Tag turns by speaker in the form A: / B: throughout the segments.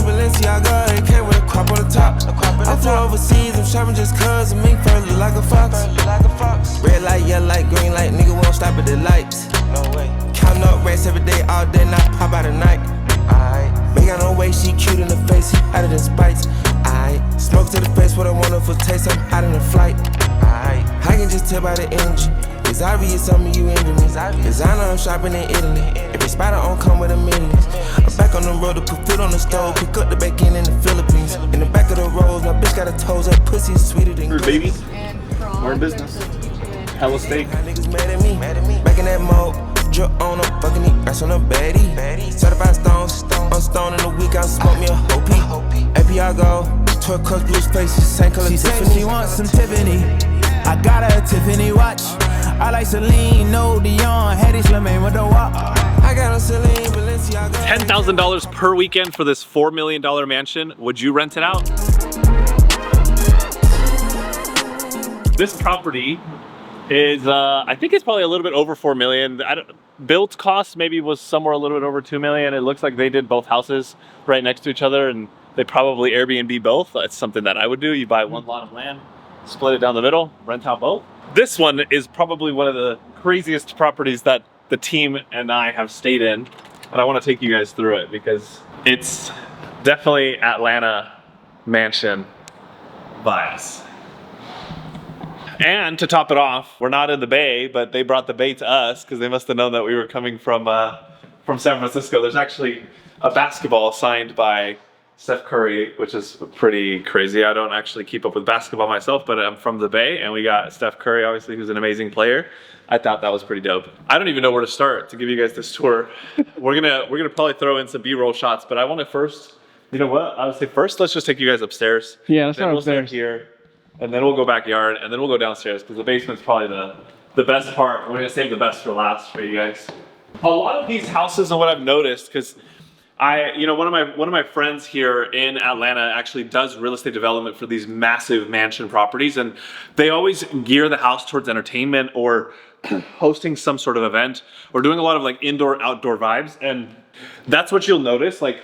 A: Balenciaga, it came with a crop on the top. I flew overseas, I'm shopping just cause of me fur look like a fox. Red light, yellow light, green light, nigga won't stop at the lights. No way. Counting up racks every day, all day, not pop out at night. Ain't got no way, she cute in the face, he hotter than spice. Smoke to the face, what a wonderful taste, I'm out in the flight. I can just tell by the energy, it's obvious some of you envy me. Cause I know I'm shopping in Italy, every spider on come with a millions. I'm back on the road to put food on the stove, pick up the bacon in the Philippines. In the back of the rolls, my bitch got her toes up, pussy is sweeter than
B: baby. We're in business. Hella steak.
A: Niggas mad at me, back in that mode. Drip on them, fucking eat rats on a baddie. Certified stones, I'm stone in a week, I'll smoke me a Hopi. APL go, 12 cups, blue spaces, same color Tiffany.
C: She wants some Tiffany, I got her a Tiffany watch. I like Celine, no Dion, Hattie Slimane with the walk.
A: I got a Celine, Balenciaga.
B: $10,000 per weekend for this $4 million mansion. Would you rent it out? This property is, I think it's probably a little bit over 4 million. Built cost maybe was somewhere a little bit over 2 million. It looks like they did both houses right next to each other and they probably Airbnb both. That's something that I would do. You buy one lot of land, split it down the middle, rent out both. This one is probably one of the craziest properties that the team and I have stayed in. And I want to take you guys through it because it's definitely Atlanta mansion vibes. And to top it off, we're not in the Bay, but they brought the Bay to us because they must have known that we were coming from San Francisco. There's actually a basketball signed by Steph Curry, which is pretty crazy. I don't actually keep up with basketball myself, but I'm from the Bay, and we got Steph Curry, obviously, who's an amazing player. I thought that was pretty dope. I don't even know where to start to give you guys this tour. We're gonna probably throw in some B-roll shots, but I want to first, you know what? I would say first, let's just take you guys upstairs.
D: Yeah, let's start upstairs.
B: Here. And then we'll go backyard, and then we'll go downstairs because the basement's probably the best part. We're gonna save the best for last for you guys. A lot of these houses, and what I've noticed, because one of my friends here in Atlanta actually does real estate development for these massive mansion properties, and they always gear the house towards entertainment or hosting some sort of event or doing a lot of like indoor outdoor vibes, and that's what you'll notice, like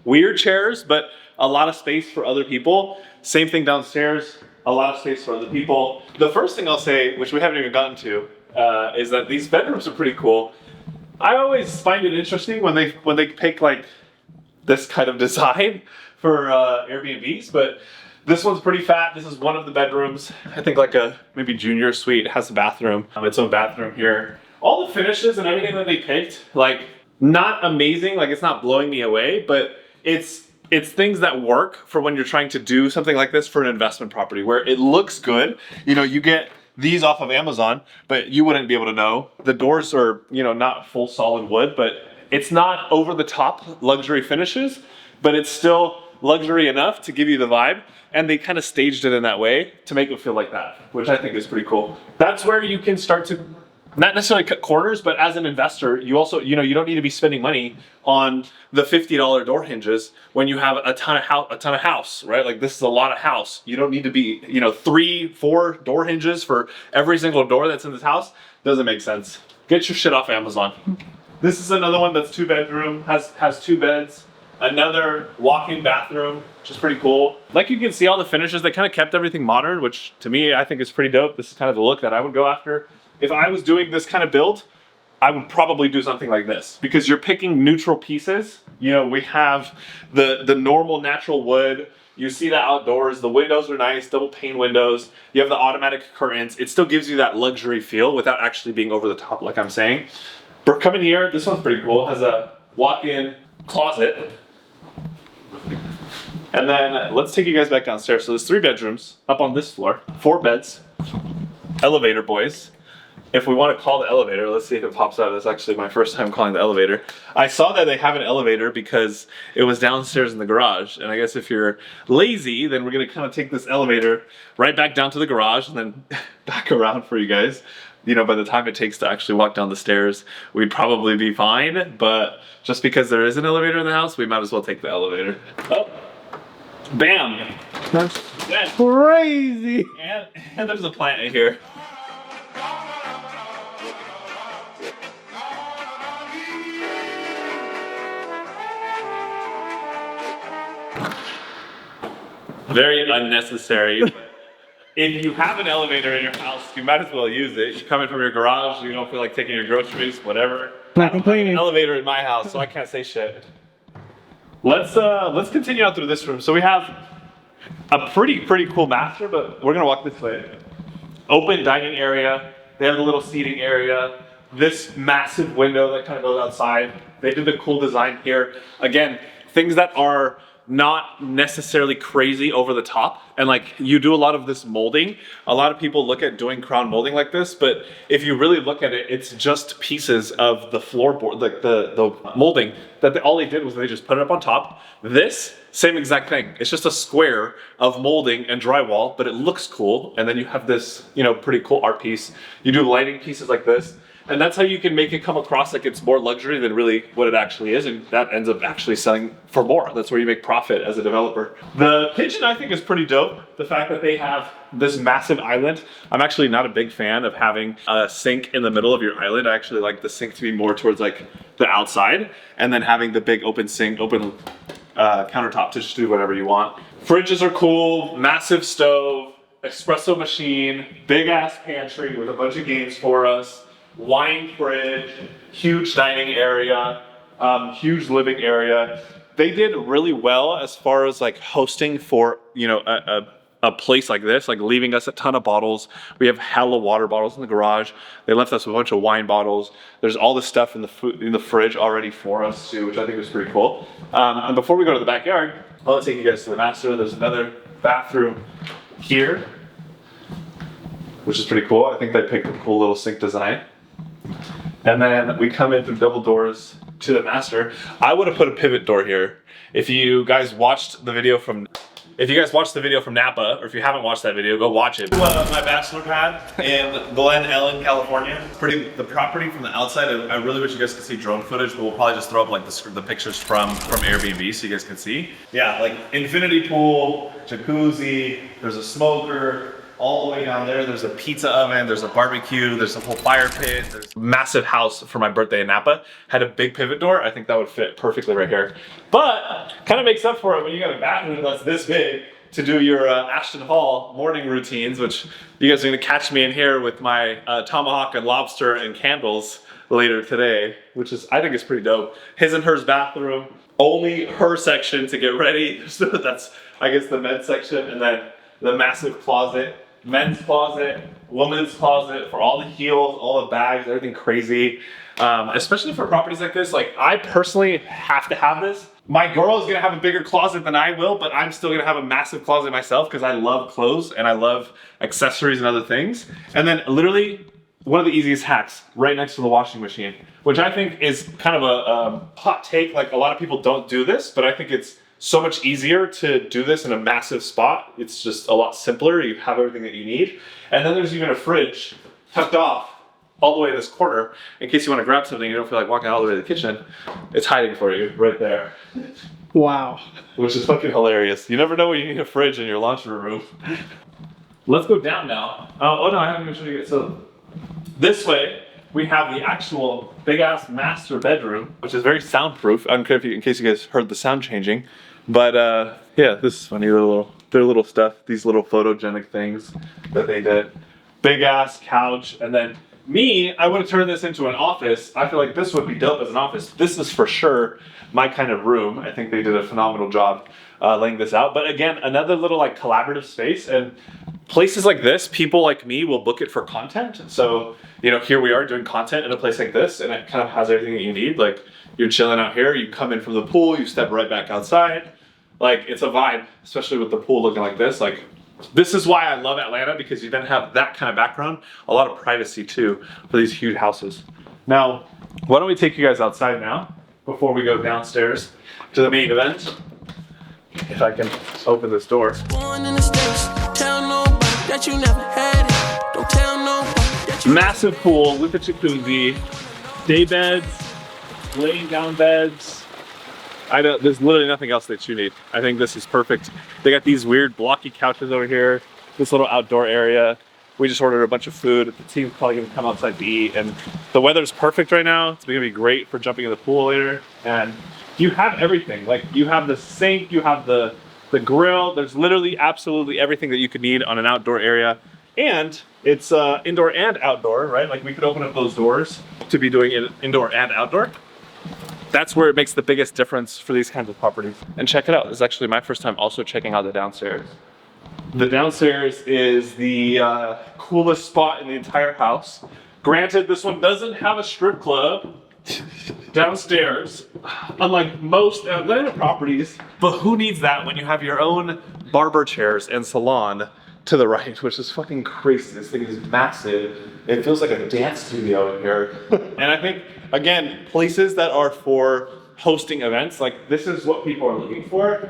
B: weird chairs, but a lot of space for other people. Same thing downstairs. A lot of space for other people. The first thing I'll say, which we haven't even gotten to, is that these bedrooms are pretty cool. I always find it interesting when they pick like this kind of design for Airbnbs, but this one's pretty fat. This is one of the bedrooms. I think like a maybe junior suite. It has a bathroom, its own bathroom here. All the finishes and everything that they picked, like not amazing. Like it's not blowing me away, but it's things that work for when you're trying to do something like this for an investment property where it looks good. You know, you get these off of Amazon, but you wouldn't be able to know. The doors are, you know, not full solid wood, but it's not over the top luxury finishes, but it's still luxury enough to give you the vibe. And they kind of staged it in that way to make it feel like that, which I think is pretty cool. That's where you can start to not necessarily cut corners, but as an investor, you also, you know, you don't need to be spending money on the $50 door hinges when you have a ton of house, right? Like this is a lot of house. You don't need to be, you know, 3-4 door hinges for every single door that's in this house. Doesn't make sense. Get your shit off Amazon. This is another one that's 2-bedroom, has 2 beds, another walk-in bathroom, which is pretty cool. Like you can see all the finishes, they kind of kept everything modern, which to me, I think is pretty dope. This is kind of the look that I would go after. If I was doing this kind of build, I would probably do something like this because you're picking neutral pieces. You know, we have the normal natural wood. You see the outdoors, the windows are nice, double pane windows. You have the automatic curtains. It still gives you that luxury feel without actually being over the top, like I'm saying. We're coming here, this one's pretty cool. It has a walk-in closet. And then let's take you guys back downstairs. So there's 3 bedrooms up on this floor, 4 beds, elevator boys. If we want to call the elevator, let's see if it pops out. That's actually my first time calling the elevator. I saw that they have an elevator because it was downstairs in the garage. And I guess if you're lazy, then we're going to kind of take this elevator right back down to the garage and then back around for you guys. You know, by the time it takes to actually walk down the stairs, we'd probably be fine. But just because there is an elevator in the house, we might as well take the elevator. Oh, bam.
D: That's crazy.
B: And there's a plant in here. Very unnecessary. But if you have an elevator in your house, you might as well use it. You come in from your garage, you don't feel like taking your groceries, whatever.
D: Not complaining.
B: Elevator in my house, so I can't say shit. Let's continue out through this room. So we have a pretty cool master, but we're gonna walk this way. Open dining area. They have a little seating area. This massive window that kind of goes outside. They did the cool design here. Again, things that are not necessarily crazy over the top. And like you do a lot of this molding. A lot of people look at doing crown molding like this, but if you really look at it, it's just pieces of the floorboard, like the molding that all they did was they just put it up on top. This, same exact thing. It's just a square of molding and drywall, but it looks cool. And then you have this, you know, pretty cool art piece. You do lighting pieces like this. And that's how you can make it come across like it's more luxury than really what it actually is. And that ends up actually selling for more. That's where you make profit as a developer. The kitchen, I think, is pretty dope. The fact that they have this massive island. I'm actually not a big fan of having a sink in the middle of your island. I actually like the sink to be more towards like the outside. And then having the big open sink, open countertop to just do whatever you want. Fridges are cool, massive stove, espresso machine, big ass pantry with a bunch of games for us. Wine fridge, huge dining area, huge living area. They did really well as far as like hosting for, you know, a place like this, like leaving us a ton of bottles. We have hella water bottles in the garage. They left us a bunch of wine bottles. There's all this stuff in the fridge already for us too, which I think was pretty cool. And before we go to the backyard, I'll take you guys to the master. There's another bathroom here, which is pretty cool. I think they picked a cool little sink design. And then we come in through double doors to the master. I would have put a pivot door here. If you guys watched the video from Napa, or if you haven't watched that video, go watch it. My bachelor pad in Glen Ellen, California. The property from the outside, I really wish you guys could see drone footage, but we'll probably just throw up like the pictures from Airbnb so you guys can see. Yeah, like infinity pool, jacuzzi, there's a smoker. All the way down there, there's a pizza oven, there's a barbecue, there's a whole fire pit. There's a massive house for my birthday in Napa. Had a big pivot door. I think that would fit perfectly right here. But kind of makes up for it when you got a bathroom that's this big to do your Ashton Hall morning routines, which you guys are gonna catch me in here with my tomahawk and lobster and candles later today, which is, I think is pretty dope. His and hers bathroom, only her section to get ready. So that's, I guess, the men's section, and then the massive closet. Men's closet, women's closet for all the heels, all the bags, everything crazy. Especially for properties like this, like I personally have to have this. My girl is gonna have a bigger closet than I will, but I'm still gonna have a massive closet myself because I love clothes and I love accessories and other things. And then literally one of the easiest hacks right next to the washing machine, which I think is kind of a hot take. Like a lot of people don't do this, but I think it's so much easier to do this in a massive spot. It's just a lot simpler. You have everything that you need. And then there's even a fridge tucked off all the way to this corner in case you want to grab something. You don't feel like walking all the way to the kitchen. It's hiding for you right there.
D: Wow.
B: Which is fucking hilarious. You never know when you need a fridge in your laundry room. Let's go down now. Oh no, I haven't even shown you guys. So this way, we have the actual big ass master bedroom, which is very soundproof. I don't care if in case you guys heard the sound changing, but yeah, this is funny. Their little stuff, these little photogenic things that they did. Big ass couch, and then me, I would have turned this into an office. I feel like this would be dope as an office. This is for sure my kind of room. I think they did a phenomenal job laying this out. But again, another little like collaborative space, and places like this, people like me will book it for content. So, you know, here we are doing content in a place like this, and it kind of has everything that you need. Like you're chilling out here, you come in from the pool, you step right back outside. Like it's a vibe, especially with the pool looking like this. Like this is why I love Atlanta, because you then have that kind of background, a lot of privacy too for these huge houses. Now, why don't we take you guys outside now before we go downstairs to the main event. If I can open this door. Massive pool with a jacuzzi, day beds, laying down beds. There's literally nothing else that you need. I think this is perfect. They got these weird blocky couches over here, this little outdoor area. We just ordered a bunch of food. The team's probably gonna come outside to eat, and the weather's perfect right now. It's gonna be great for jumping in the pool later. And you have everything. Like, you have the sink, you have the grill. There's literally absolutely everything that you could need on an outdoor area. And it's indoor and outdoor, right? Like, we could open up those doors to be doing it indoor and outdoor. That's where it makes the biggest difference for these kinds of properties. And check it out. This is actually my first time also checking out the downstairs. The downstairs is the coolest spot in the entire house. Granted, this one doesn't have a strip club downstairs, unlike most Atlanta properties, but who needs that when you have your own barber chairs and salon to the right, which is fucking crazy. This thing is massive. It feels like a dance studio in here. And I think, again, places that are for hosting events, like, this is what people are looking for.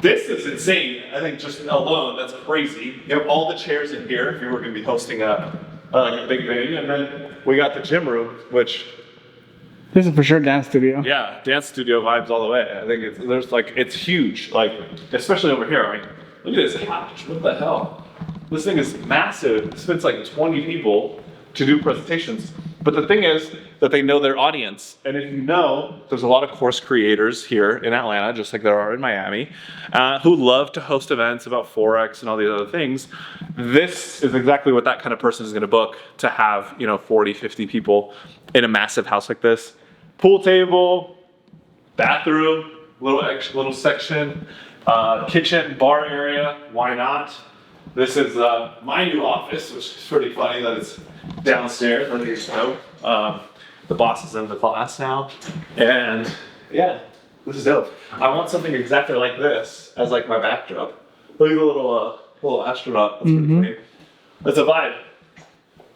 B: This is insane. I think just alone, that's crazy. You have all the chairs in here if you were going to be hosting a big venue, and then we got the gym room, which,
D: This is for sure dance studio.
B: yeah, dance studio vibes all the way. I think it's huge, like, especially over here. Like, look at this couch. What the hell? This thing is massive. This fits like 20 people to do presentations. But the thing is that they know their audience. And if you know, there's a lot of course creators here in Atlanta, just like there are in Miami, who love to host events about Forex and all these other things. This is exactly what that kind of person is going to book, to have, 40, 50 people in a massive house like this. Pool table, bathroom, little section, kitchen, bar area. Why not? This is my new office, which is pretty funny that it's downstairs. I think you know. The boss is in the class now, and yeah, this is dope. I want something exactly like this as like my backdrop. Look at the little astronaut. That's pretty funny. That's a vibe.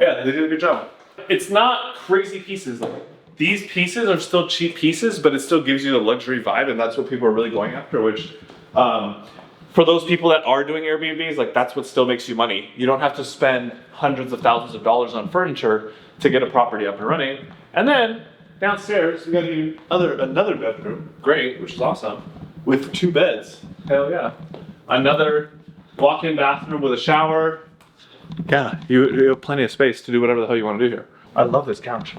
B: Yeah, they did a good job. It's not crazy pieces. Like, these pieces are still cheap pieces, but it still gives you the luxury vibe, and that's what people are really going after, which, for those people that are doing Airbnbs, like, that's what still makes you money. You don't have to spend hundreds of thousands of dollars on furniture to get a property up and running. And then downstairs, we got another bedroom, great, which is awesome, with 2 beds. Hell yeah. Another walk-in bathroom with a shower. Yeah, you have plenty of space to do whatever the hell you want to do here. I love this couch.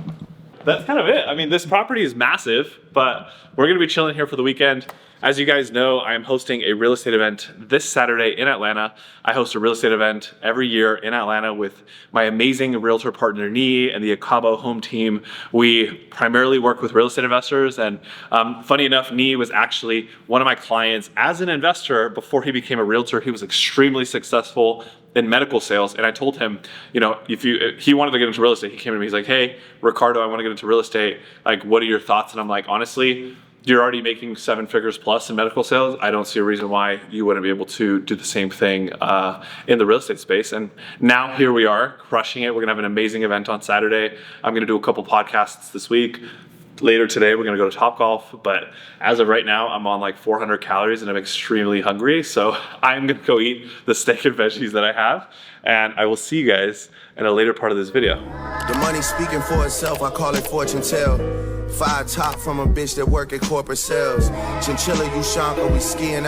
B: That's kind of it. I mean, this property is massive, but we're gonna be chilling here for the weekend. As you guys know, I am hosting a real estate event this Saturday in Atlanta. I host a real estate event every year in Atlanta with my amazing realtor partner, Nee, and the Acabo home team. We primarily work with real estate investors, and funny enough, Nee was actually one of my clients as an investor before he became a realtor. He was extremely successful in medical sales, and I told him, if he wanted to get into real estate, he came to me, he's like, hey, Ricardo, I want to get into real estate. Like, what are your thoughts? And I'm like, honestly, you're already making 7 figures plus in medical sales. I don't see a reason why you wouldn't be able to do the same thing in the real estate space. And now here we are, crushing it. We're gonna have an amazing event on Saturday. I'm gonna do a couple podcasts this week. Later today, we're gonna go to Topgolf, but as of right now, I'm on like 400 calories and I'm extremely hungry. So I'm gonna go eat the steak and veggies that I have, and I will see you guys in a later part of this video.
A: The money speaking for itself, I call it fortune tell. 5 top from a bitch that work at corporate sales. Chinchilla, Ushanka, we skiing.